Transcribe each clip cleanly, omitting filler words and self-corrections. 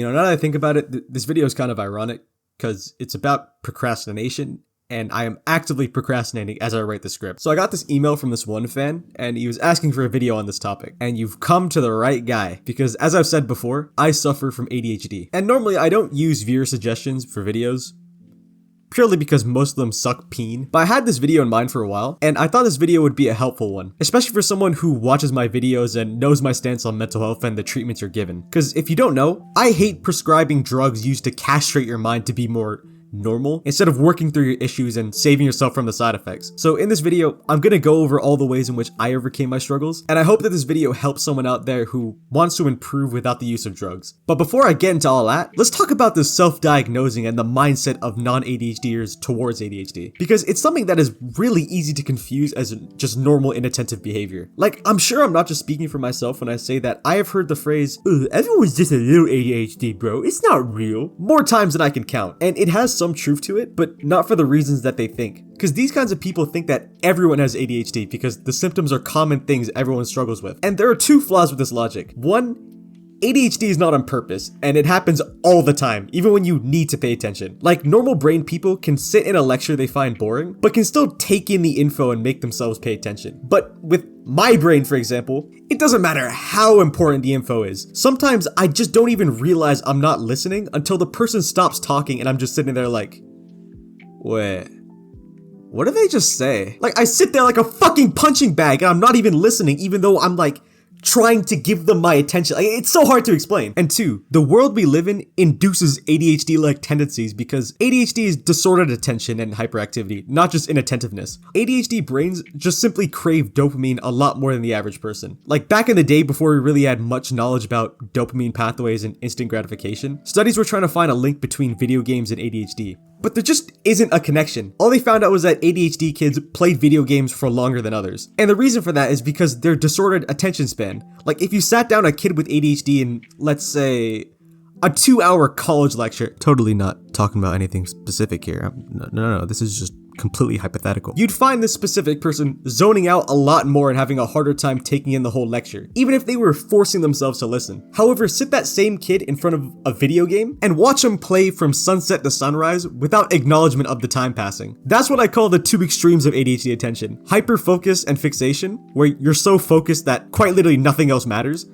Now that I think about it, this video is kind of ironic because it's about procrastination, and I am actively procrastinating as I write the script. So I got this email from this one fan, and he was asking for a video on this topic. And you've come to the right guy, because as I've said before, I suffer from ADHD. And normally I don't use viewer suggestions for videos, purely because most of them suck peen. But I had this video in mind for a while, and I thought this video would be a helpful one, especially for someone who watches my videos and knows my stance on mental health and the treatments you're given. Because if you don't know, I hate prescribing drugs used to castrate your mind to be more normal, instead of working through your issues and saving yourself from the side effects. So in this video, I'm gonna go over all the ways in which I overcame my struggles, and I hope that this video helps someone out there who wants to improve without the use of drugs. But before I get into all that, let's talk about the self-diagnosing and the mindset of non-ADHDers towards ADHD, because it's something that is really easy to confuse as just normal inattentive behavior. Like, I'm sure I'm not just speaking for myself when I say that I have heard the phrase, everyone's just a little ADHD, bro, it's not real, more times than I can count, and it has some truth to it, but not for the reasons that they think. Because these kinds of people think that everyone has ADHD because the symptoms are common things everyone struggles with. And there are two flaws with this logic. One, ADHD is not on purpose, and it happens all the time, even when you need to pay attention. Like, normal brain people can sit in a lecture they find boring, but can still take in the info and make themselves pay attention. But with my brain, for example, it doesn't matter how important the info is. Sometimes I just don't even realize I'm not listening until the person stops talking and I'm just sitting there like, wait, what did they just say? Like, I sit there like a fucking punching bag and I'm not even listening, even though I'm like trying to give them my attention. Like, it's so hard to explain. And two, the world we live in induces ADHD-like tendencies because ADHD is disordered attention and hyperactivity, not just inattentiveness. ADHD brains just simply crave dopamine a lot more than the average person. Like, back in the day before we really had much knowledge about dopamine pathways and instant gratification, studies were trying to find a link between video games and ADHD. But there just isn't a connection. All they found out was that ADHD kids played video games for longer than others. And the reason for that is because their disordered attention span. Like, if you sat down a kid with ADHD in, let's say, a 2-hour college lecture, totally not talking about anything specific here. No, this is just completely hypothetical. You'd find this specific person zoning out a lot more and having a harder time taking in the whole lecture, even if they were forcing themselves to listen. However, sit that same kid in front of a video game and watch him play from sunset to sunrise without acknowledgement of the time passing. That's what I call the two extremes of ADHD attention. Hyper-focus and fixation, where you're so focused that quite literally nothing else matters,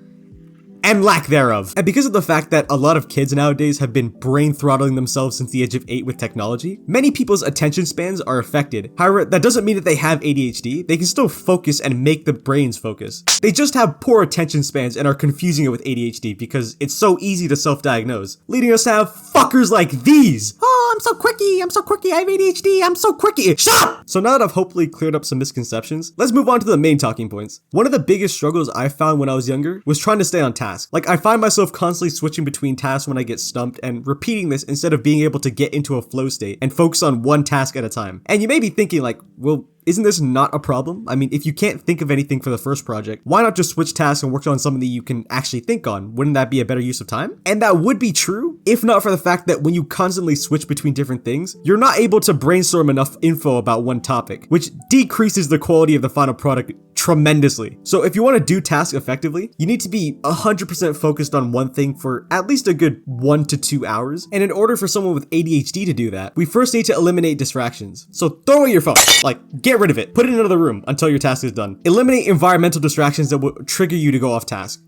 and lack thereof. And because of the fact that a lot of kids nowadays have been brain throttling themselves since the age of 8 with technology, many people's attention spans are affected. However, that doesn't mean that they have ADHD. They can still focus and make the brains focus. They just have poor attention spans and are confusing it with ADHD because it's so easy to self-diagnose, leading us to have fuckers like these. Oh, I'm so quirky, I have ADHD, I'm so quirky. Shut up! So now that I've hopefully cleared up some misconceptions, let's move on to the main talking points. One of the biggest struggles I found when I was younger was trying to stay on task. Like, I find myself constantly switching between tasks when I get stumped and repeating this instead of being able to get into a flow state and focus on one task at a time. And you may be thinking like, well, isn't this not a problem? I mean, if you can't think of anything for the first project, why not just switch tasks and work on something that you can actually think on? Wouldn't that be a better use of time? And that would be true, if not for the fact that when you constantly switch between different things, you're not able to brainstorm enough info about one topic, which decreases the quality of the final product tremendously. So if you want to do tasks effectively, you need to be 100% focused on one thing for at least a good 1 to 2 hours. And in order for someone with ADHD to do that, we first need to eliminate distractions. So throw away your phone, like get rid of it, put it in another room until your task is done. Eliminate environmental distractions that will trigger you to go off task.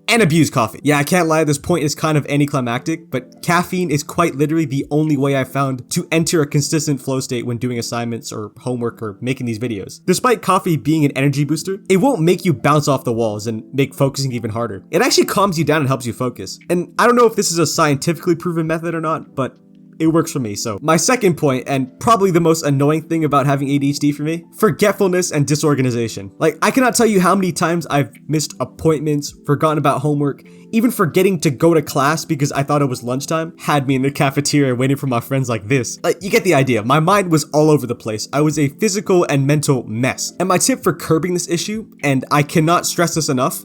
And abuse coffee. Yeah, I can't lie, this point is kind of anticlimactic, but caffeine is quite literally the only way I've found to enter a consistent flow state when doing assignments or homework or making these videos. Despite coffee being an energy booster, it won't make you bounce off the walls and make focusing even harder. It actually calms you down and helps you focus. And I don't know if this is a scientifically proven method or not, but it works for me. So my second point, and probably the most annoying thing about having ADHD for me, forgetfulness and disorganization. Like, I cannot tell you how many times I've missed appointments, forgotten about homework, even forgetting to go to class because I thought it was lunchtime, had me in the cafeteria waiting for my friends like this. Like, you get the idea. My mind was all over the place. I was a physical and mental mess. And my tip for curbing this issue, and I cannot stress this enough,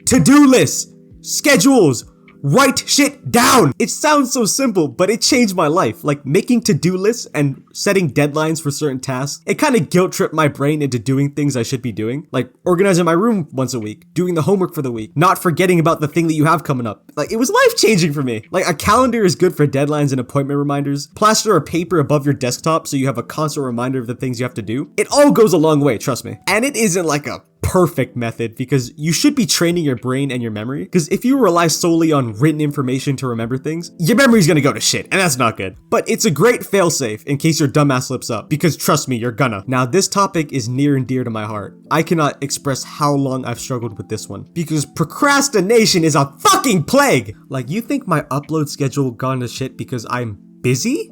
to-do lists, schedules, write shit down. It sounds so simple, but it changed my life. Like making to-do lists and setting deadlines for certain tasks. It kind of guilt tripped my brain into doing things I should be doing, like organizing my room once a week, doing the homework for the week, not forgetting about the thing that you have coming up. Like it was life-changing for me. Like a calendar is good for deadlines and appointment reminders. Plaster a paper above your desktop so you have a constant reminder of the things you have to do. It all goes a long way, trust me. And it isn't like a perfect method because you should be training your brain and your memory, because if you rely solely on written information to remember things, your memory's gonna go to shit, and that's not good. But it's a great failsafe in case your dumbass slips up, because trust me, you're gonna. Now this topic is near and dear to my heart. I cannot express how long I've struggled with this one, because procrastination is a fucking plague! Like, you think my upload schedule gone to shit because I'm busy?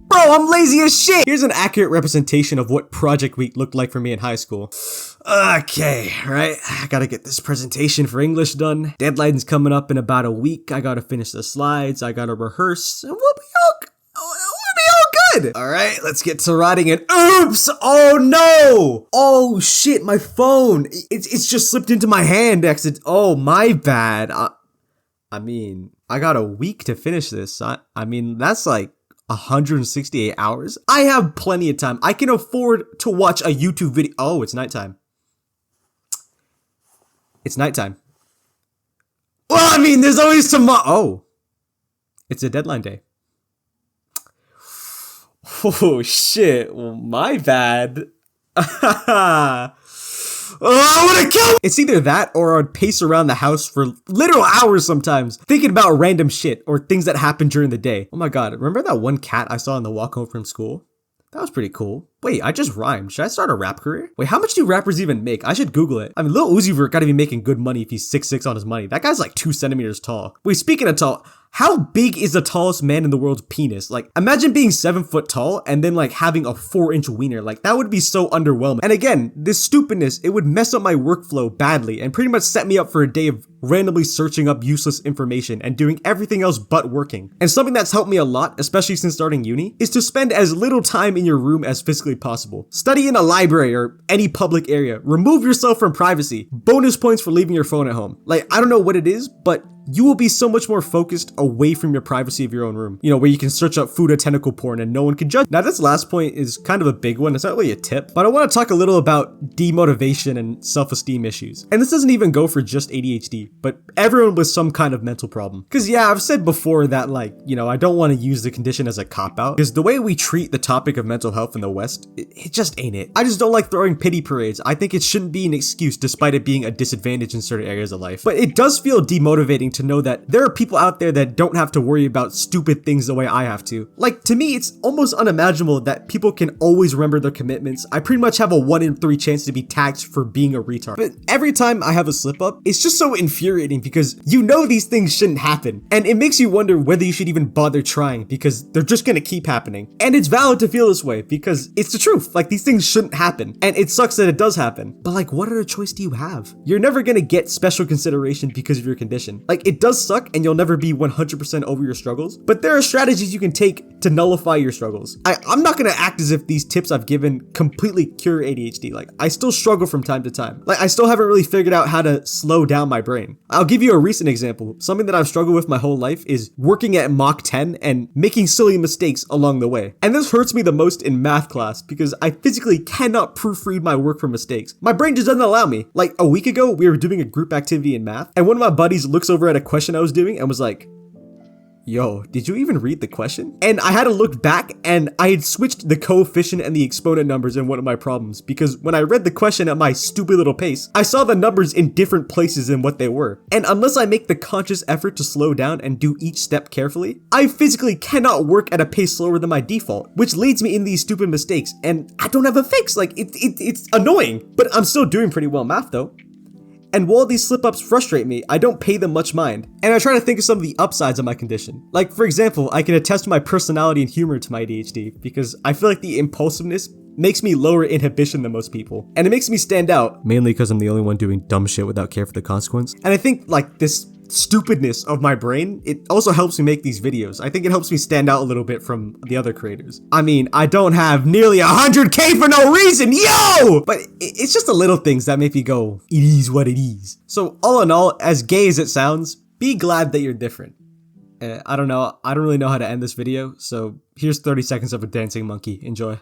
Bro, I'm lazy as shit! Here's an accurate representation of what project week looked like for me in high school. Okay, right? I gotta get this presentation for English done. Deadline's coming up in about a week. I gotta finish the slides. I gotta rehearse. And we'll be all good. All right, let's get to writing. And oops! Oh no! Oh shit, my phone. It's just slipped into my hand. Oh, my bad. I mean, I got a week to finish this. I mean, that's like 168 hours. I have plenty of time. I can afford to watch a YouTube video. Oh, it's nighttime. It's nighttime. Well, I mean, there's always tomorrow. Oh, it's a deadline day. Oh, shit. Well, my bad. Oh, I wanna kill me! It's either that or I'd pace around the house for literal hours sometimes, thinking about random shit or things that happened during the day. Oh my god, remember that one cat I saw on the walk home from school? That was pretty cool. Wait, I just rhymed. Should I start a rap career? Wait, how much do rappers even make? I should Google it. I mean, Lil Uzi Vert gotta be making good money if he's 6'6" on his money. That guy's like 2 centimeters tall. Wait, speaking of tall, how big is the tallest man in the world's penis? Like, imagine being 7 foot tall and then like having a 4-inch wiener. Like, that would be so underwhelming. And again, this stupidness, it would mess up my workflow badly and pretty much set me up for a day of randomly searching up useless information and doing everything else but working. And something that's helped me a lot, especially since starting uni, is to spend as little time in your room as physically possible. Study in a library or any public area. Remove yourself from privacy. Bonus points for leaving your phone at home. Like, I don't know what it is, but you will be so much more focused away from your privacy of your own room. You know, where you can search up food or tentacle porn and no one can judge. Now, this last point is kind of a big one. It's not really a tip, but I want to talk a little about demotivation and self-esteem issues. And this doesn't even go for just ADHD, but everyone with some kind of mental problem. Because yeah, I've said before that, like, you know, I don't want to use the condition as a cop-out, because the way we treat the topic of mental health in the West, it just ain't it. I just don't like throwing pity parades. I think it shouldn't be an excuse despite it being a disadvantage in certain areas of life. But it does feel demotivating to know that there are people out there that don't have to worry about stupid things the way I have to. Like, to me, it's almost unimaginable that people can always remember their commitments. I pretty much have a 1 in 3 chance to be taxed for being a retard. But every time I have a slip up, it's just so infuriating because you know these things shouldn't happen. And it makes you wonder whether you should even bother trying because they're just gonna keep happening. And it's valid to feel this way because it's the truth. Like, these things shouldn't happen. And it sucks that it does happen. But like, what other choice do you have? You're never gonna get special consideration because of your condition. Like, it does suck and you'll never be 100% over your struggles, but there are strategies you can take to nullify your struggles. I'm not gonna act as if these tips I've given completely cure ADHD. Like, I still struggle from time to time. Like, I still haven't really figured out how to slow down my brain. I'll give you a recent example. Something that I've struggled with my whole life is working at Mach 10 and making silly mistakes along the way. And this hurts me the most in math class because I physically cannot proofread my work for mistakes. My brain just doesn't allow me. Like, a week ago, we were doing a group activity in math, and one of my buddies looks over at a question I was doing and was like, yo, did you even read the question? And I had to look back and I had switched the coefficient and the exponent numbers in one of my problems because when I read the question at my stupid little pace, I saw the numbers in different places than what they were. And unless I make the conscious effort to slow down and do each step carefully, I physically cannot work at a pace slower than my default, which leads me in these stupid mistakes. And I don't have a fix. Like, it's annoying, but I'm still doing pretty well math though. And while these slip-ups frustrate me, I don't pay them much mind. And I try to think of some of the upsides of my condition. Like, for example, I can attest my personality and humor to my ADHD because I feel like the impulsiveness makes me lower inhibition than most people. And it makes me stand out, mainly because I'm the only one doing dumb shit without care for the consequence. And I think, like, this stupidness of my brain, it also helps me make these videos. I think it helps me stand out a little bit from the other creators. I mean, I don't have nearly 100K for no reason, yo! But it's just the little things that make me go, it is what it is. So all in all, as gay as it sounds, be glad that you're different. I don't know. I don't really know how to end this video, so here's 30 seconds of a dancing monkey. Enjoy.